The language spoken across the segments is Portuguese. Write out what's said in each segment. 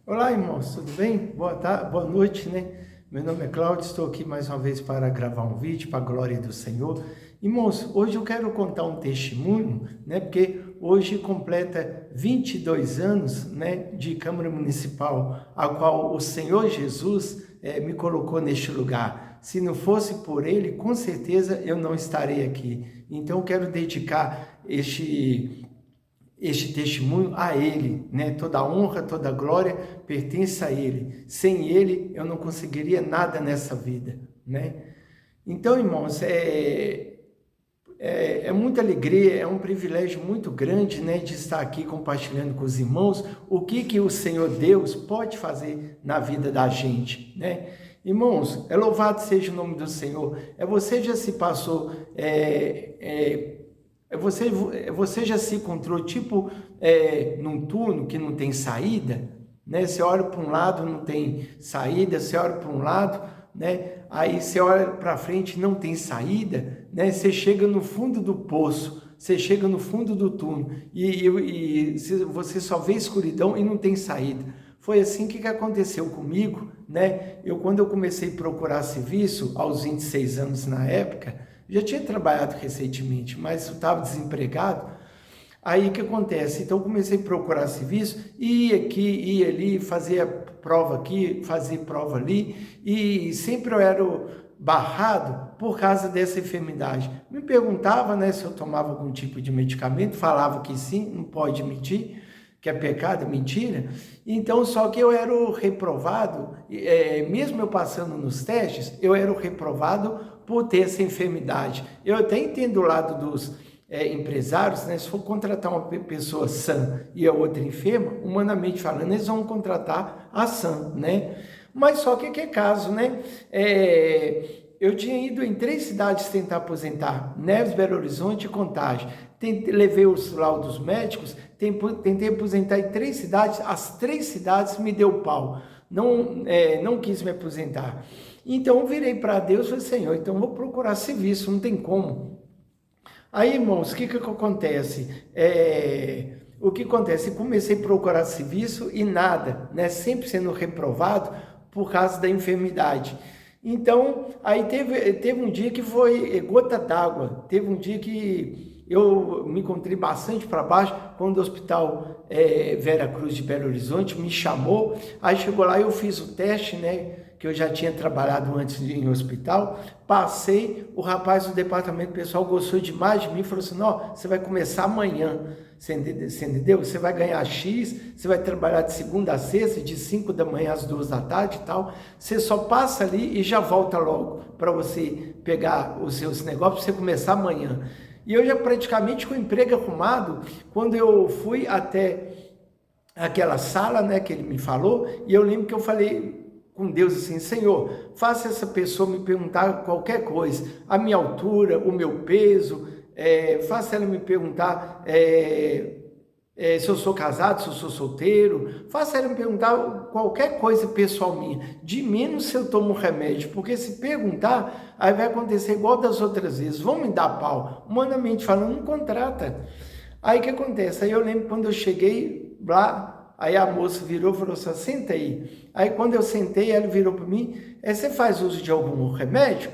Olá, irmãos, tudo bem? Boa tarde, boa noite, né? Meu nome é Cláudio, estou aqui mais uma vez para gravar um vídeo para a glória do Senhor. Irmãos, hoje eu quero contar um testemunho, né? Porque hoje completa 22 anos, né, de Câmara Municipal, a qual o Senhor Jesus me colocou neste lugar. Se não fosse por Ele, com certeza eu não estaria aqui. Então, eu quero dedicar este testemunho a Ele, né? Toda a honra, toda a glória pertence a Ele. Sem Ele, eu não conseguiria nada nessa vida, né? Então, irmãos, é muita alegria, é um privilégio muito grande, né, de estar aqui compartilhando com os irmãos o que o Senhor Deus pode fazer na vida da gente, né? Irmãos, louvado seja o nome do Senhor. Você já se passou... Você já se encontrou tipo num túnel que não tem saída, né? Você olha para um lado, não tem saída, você olha para um lado, né? Aí você olha para frente, não tem saída, né? Você chega no fundo do poço, você chega no fundo do túnel e você só vê escuridão e não tem saída. Foi assim que aconteceu comigo, né? Quando eu comecei a procurar serviço, aos 26 anos na época, já tinha trabalhado recentemente, mas eu estava desempregado. Aí o que acontece? Então eu comecei a procurar serviço, ia aqui, ia ali, fazia prova aqui, fazia prova ali, e sempre eu era barrado por causa dessa enfermidade. Me perguntava, né, se eu tomava algum tipo de medicamento, falava que sim, não pode mentir, que é pecado, mentira. Então, só que eu era o reprovado, mesmo eu passando nos testes, eu era o reprovado por ter essa enfermidade. Eu até entendo o lado dos empresários, né? Se for contratar uma pessoa sã e a outra enferma, humanamente falando, eles vão contratar a sã, né? Mas só que é caso, né? Eu tinha ido em 3 cidades tentar aposentar, Neves, Belo Horizonte e Contagem. Levei os laudos médicos, tentei aposentar em 3 cidades, as 3 cidades me deu pau, não quis me aposentar. Então eu virei para Deus e falei, Senhor, então eu vou procurar serviço, não tem como. Aí, irmãos, o que acontece? O que acontece? Eu comecei a procurar serviço e nada, né? Sempre sendo reprovado por causa da enfermidade. Então, aí teve um dia que foi gota d'água, teve um dia que eu me encontrei bastante para baixo, quando o hospital Vera Cruz de Belo Horizonte me chamou, aí chegou lá, eu fiz o teste, né, que eu já tinha trabalhado antes em hospital, passei, o rapaz do departamento pessoal gostou demais de mim, falou assim, não, você vai começar amanhã, você entendeu? Você vai ganhar X, você vai trabalhar de segunda a sexta, de 5 da manhã às 2 da tarde e tal, você só passa ali e já volta logo, para você pegar os seus negócios, para você começar amanhã. E eu já praticamente com o emprego arrumado, quando eu fui até aquela sala, né, que ele me falou, e eu lembro que eu falei com Deus assim, Senhor, faça essa pessoa me perguntar qualquer coisa, a minha altura, o meu peso, faça ela me perguntar se eu sou casado, se eu sou solteiro, faça ela me perguntar qualquer coisa pessoal minha, de menos se eu tomo remédio, porque se perguntar, aí vai acontecer igual das outras vezes, vão me dar pau, humanamente falando, não contrata. Aí o que acontece? Aí eu lembro quando eu cheguei lá, aí a moça virou e falou assim, senta aí. Aí quando eu sentei, ela virou para mim, você faz uso de algum remédio?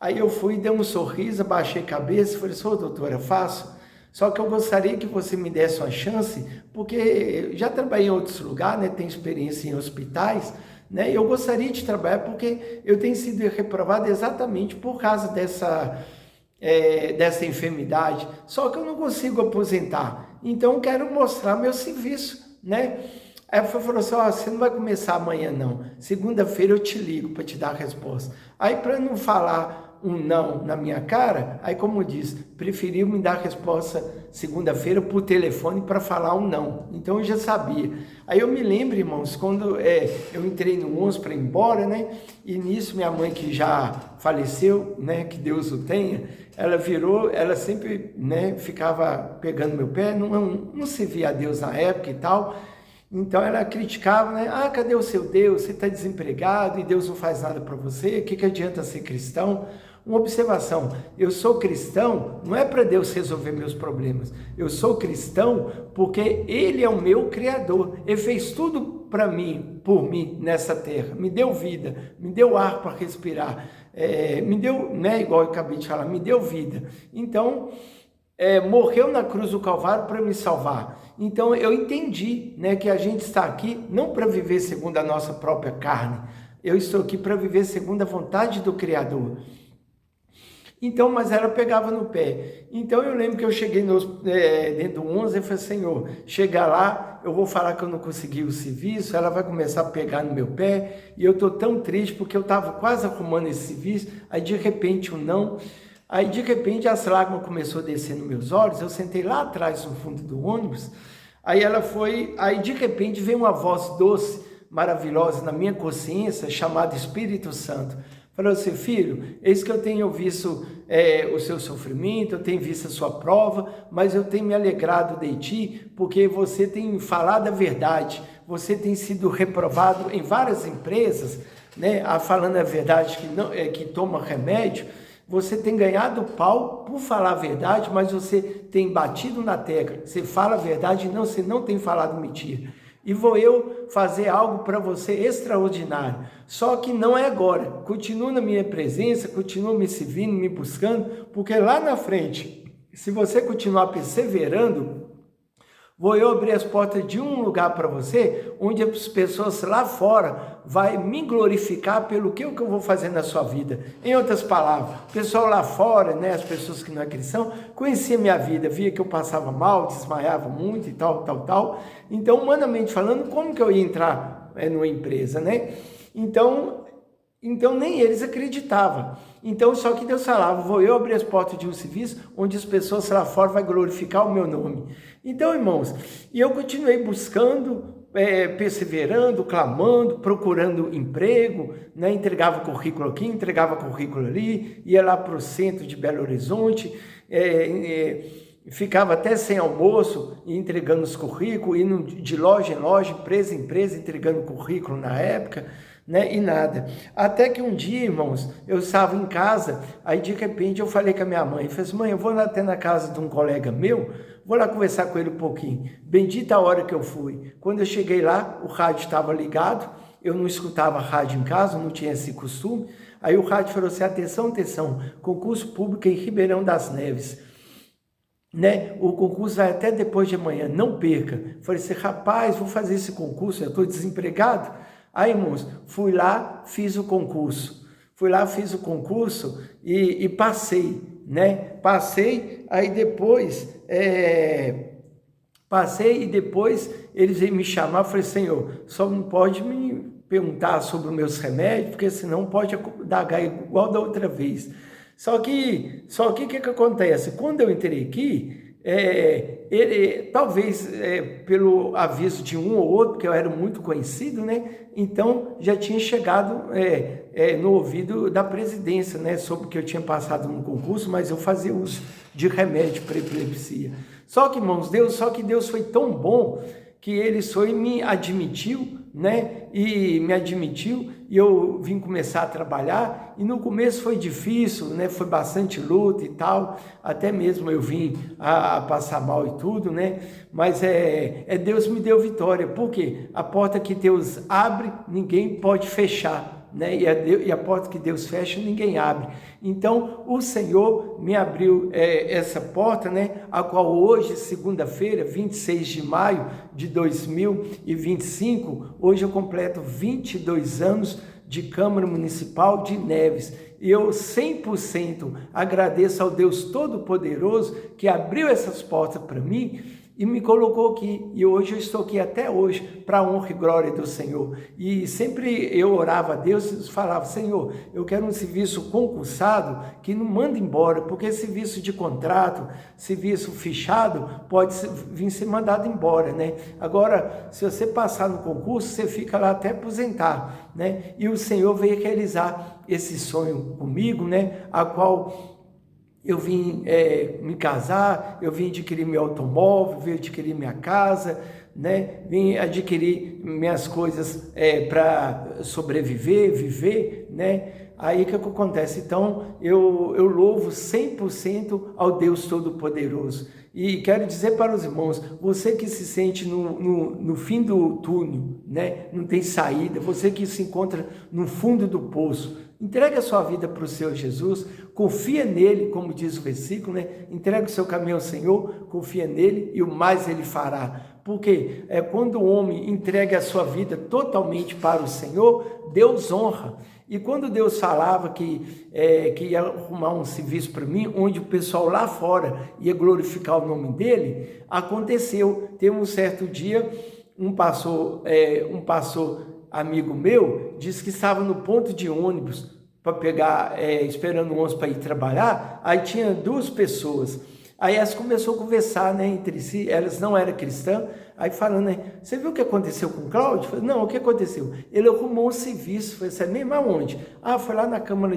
Aí eu fui, dei um sorriso, abaixei a cabeça e falei, doutora, faço. Só que eu gostaria que você me desse uma chance, porque já trabalhei em outros lugares, né? Tenho experiência em hospitais, né? Eu gostaria de trabalhar porque eu tenho sido reprovado exatamente por causa dessa enfermidade. Só que eu não consigo aposentar. Então eu quero mostrar meu serviço, né? Aí ela falou assim, você não vai começar amanhã não, segunda-feira eu te ligo para te dar a resposta. Aí para não falar um não na minha cara, aí como diz, preferiu me dar a resposta segunda-feira por telefone para falar um não, então eu já sabia. Aí eu me lembro, irmãos, quando eu entrei no ônibus para ir embora, né, e nisso minha mãe que já faleceu, né, que Deus o tenha, ela virou, ela sempre, né, ficava pegando meu pé, não servia a Deus na época e tal. Então ela criticava, né? Cadê o seu Deus? Você está desempregado e Deus não faz nada para você, o que adianta ser cristão? Uma observação: eu sou cristão não é para Deus resolver meus problemas, eu sou cristão porque Ele é o meu Criador, Ele fez tudo para mim, por mim, nessa terra, me deu vida, me deu ar para respirar, me deu, né, igual eu acabei de falar, me deu vida. Então, morreu na cruz do Calvário para me salvar. Então eu entendi, né, que a gente está aqui não para viver segundo a nossa própria carne, eu estou aqui para viver segundo a vontade do Criador. Então, mas ela pegava no pé. Então eu lembro que eu cheguei dentro do 11 e falei: Senhor, chegar lá, eu vou falar que eu não consegui o serviço, ela vai começar a pegar no meu pé, e eu estou tão triste porque eu estava quase arrumando esse serviço, aí de repente um não. Aí de repente as lágrimas começaram a descer nos meus olhos, eu sentei lá atrás no fundo do ônibus, aí de repente veio uma voz doce, maravilhosa na minha consciência, chamada Espírito Santo. Falou assim: filho, eis que eu tenho visto o seu sofrimento, eu tenho visto a sua prova, mas eu tenho me alegrado de ti, porque você tem falado a verdade, você tem sido reprovado em várias empresas, né, falando a verdade que toma remédio. Você tem ganhado pau por falar a verdade, mas você tem batido na tecla. Você fala a verdade, você não tem falado mentira. E vou eu fazer algo para você extraordinário. Só que não é agora. Continua na minha presença, continua me servindo, me buscando, porque lá na frente, se você continuar perseverando, vou eu abrir as portas de um lugar para você, onde as pessoas lá fora vai me glorificar pelo que eu vou fazer na sua vida. Em outras palavras, o pessoal lá fora, né, as pessoas que não é cristão, conhecia minha vida, via que eu passava mal, desmaiava muito e tal. Então, humanamente falando, como que eu ia entrar numa empresa, né? Então nem eles acreditavam. Então, só que Deus falava: vou eu abrir as portas de um serviço onde as pessoas lá fora vão glorificar o meu nome. Então, irmãos, e eu continuei buscando, perseverando, clamando, procurando emprego, né? Entregava currículo aqui, entregava currículo ali, ia lá para o centro de Belo Horizonte, ficava até sem almoço, entregando os currículos, indo de loja em loja, empresa em empresa, entregando currículo na época, né? E nada. Até que um dia, irmãos, eu estava em casa, aí de repente eu falei com a minha mãe, falei assim: mãe, eu vou lá até na casa de um colega meu, vou lá conversar com ele um pouquinho. Bendita a hora que eu fui. Quando eu cheguei lá, o rádio estava ligado, eu não escutava rádio em casa, não tinha esse costume. Aí o rádio falou assim: atenção, concurso público em Ribeirão das Neves, né? O concurso vai até depois de amanhã, não perca. Falei assim: rapaz, vou fazer esse concurso, eu estou desempregado. Aí, irmãos, fui lá, fiz o concurso. E passei, né? Passei, aí depois, eles veio me chamar. Falei: Senhor, só não pode me perguntar sobre os meus remédios, porque senão pode dar H igual da outra vez. Só que o que acontece? Quando eu entrei aqui, ele talvez pelo aviso de um ou outro, que eu era muito conhecido, né? Então já tinha chegado no ouvido da presidência, né? Sobre que eu tinha passado no concurso, mas eu fazia uso de remédio para epilepsia. Só que, irmãos, Deus foi tão bom que ele foi e me admitiu, né? E eu vim começar a trabalhar, e no começo foi difícil, né? Foi bastante luta e tal, até mesmo eu vim a passar mal e tudo, né? Mas Deus me deu vitória, porque a porta que Deus abre, ninguém pode fechar, né? E a porta que Deus fecha, ninguém abre. Então, o Senhor me abriu essa porta, né? A qual hoje, segunda-feira, 26 de maio de 2025, hoje eu completo 22 anos de Câmara Municipal de Neves. E eu 100% agradeço ao Deus Todo-Poderoso que abriu essas portas para mim e me colocou aqui, e hoje eu estou aqui até hoje, para a honra e glória do Senhor. E sempre eu orava a Deus e falava: Senhor, eu quero um serviço concursado que não manda embora, porque serviço de contrato, serviço fechado, pode vir ser mandado embora, né? Agora, se você passar no concurso, você fica lá até aposentar, né? E o Senhor veio realizar esse sonho comigo, né? A qual eu vim me casar, eu vim adquirir meu automóvel, vim adquirir minha casa, né? Vim adquirir minhas coisas para sobreviver, viver, né? Aí o que acontece? Então eu louvo 100% ao Deus Todo-Poderoso. E quero dizer para os irmãos, você que se sente no fim do túnel, né? Não tem saída, você que se encontra no fundo do poço, entregue a sua vida para o Senhor Jesus, confia nele, como diz o versículo, né? Entregue o seu caminho ao Senhor, confia nele e o mais ele fará. Porque quando o homem entrega a sua vida totalmente para o Senhor, Deus honra. E quando Deus falava que ia arrumar um serviço para mim, onde o pessoal lá fora ia glorificar o nome dele, aconteceu. Teve um certo dia, um pastor amigo meu disse que estava no ponto de ônibus para pegar, esperando o ônibus para ir trabalhar. Aí tinha 2 pessoas. Aí elas começaram a conversar, né, entre si, elas não eram cristãs, aí falando, né, você viu o que aconteceu com o Cláudio? Eu falei, não, o que aconteceu? Ele arrumou um serviço. Foi assim, mesmo aonde? Ah, foi lá na Câmara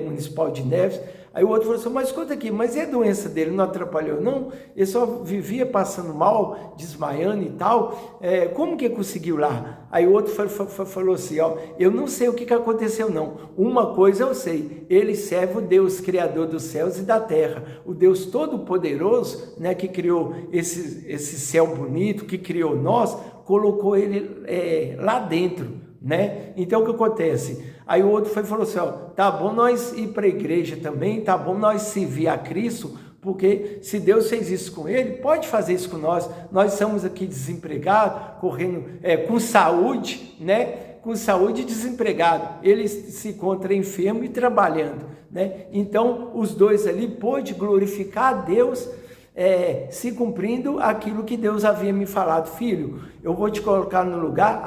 Municipal de Neves. Aí o outro falou assim, mas escuta aqui, mas e a doença dele não atrapalhou não? Ele só vivia passando mal, desmaiando e tal, como que conseguiu lá? Aí o outro falou assim, ó, eu não sei o que aconteceu não, uma coisa eu sei, ele serve o Deus Criador dos céus e da terra, o Deus Todo-Poderoso, né, que criou esse céu bonito, que criou nós, colocou ele lá dentro, né? Então o que acontece? Aí o outro falou assim, ó, tá bom nós ir para a igreja também, tá bom nós servir a Cristo, porque se Deus fez isso com ele, pode fazer isso com nós. Nós estamos aqui desempregados, correndo com saúde, né? Com saúde e desempregado. Ele se encontra enfermo e trabalhando, né? Então os dois ali pôde glorificar a Deus, se cumprindo aquilo que Deus havia me falado, filho, eu vou te colocar no lugar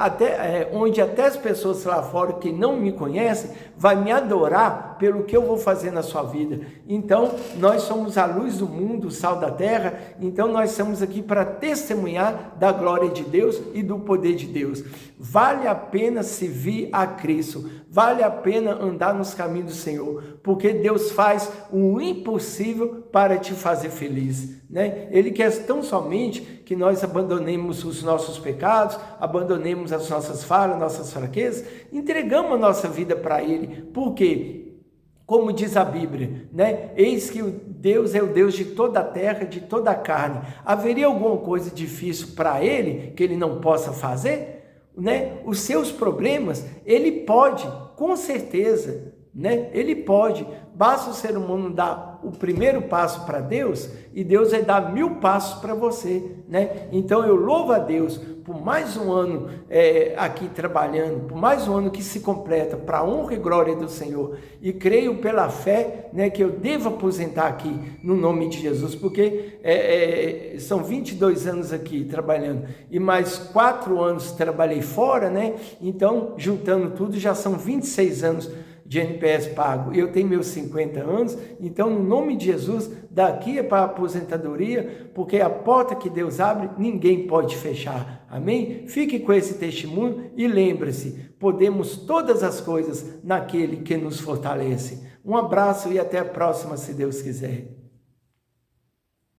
onde até as pessoas lá fora que não me conhecem, vai me adorar pelo que eu vou fazer na sua vida. Então, nós somos a luz do mundo, o sal da terra, então nós estamos aqui para testemunhar da glória de Deus e do poder de Deus. Vale a pena servir a Cristo, vale a pena andar nos caminhos do Senhor, porque Deus faz o impossível para te fazer feliz, né? Ele quer tão somente que nós abandonemos os nossos pecados, abandonemos as nossas falhas, nossas fraquezas, entregamos a nossa vida para Ele, porque, como diz a Bíblia, né? Eis que Deus é o Deus de toda a terra, de toda a carne. Haveria alguma coisa difícil para Ele que Ele não possa fazer? Né? Os seus problemas, Ele pode, com certeza, né? Ele pode, basta o ser humano dar o primeiro passo para Deus e Deus vai dar 1000 passos para você, né? Então eu louvo a Deus por mais um ano aqui trabalhando, por mais um ano que se completa para a honra e glória do Senhor, e creio pela fé, né, que eu devo aposentar aqui no nome de Jesus, porque são 22 anos aqui trabalhando e mais 4 anos trabalhei fora, né? Então juntando tudo já são 26 anos de NPS pago. Eu tenho meus 50 anos, então no nome de Jesus, daqui é para a aposentadoria, porque a porta que Deus abre, ninguém pode fechar. Amém? Fique com esse testemunho e lembre-se, podemos todas as coisas naquele que nos fortalece. Um abraço e até a próxima, se Deus quiser.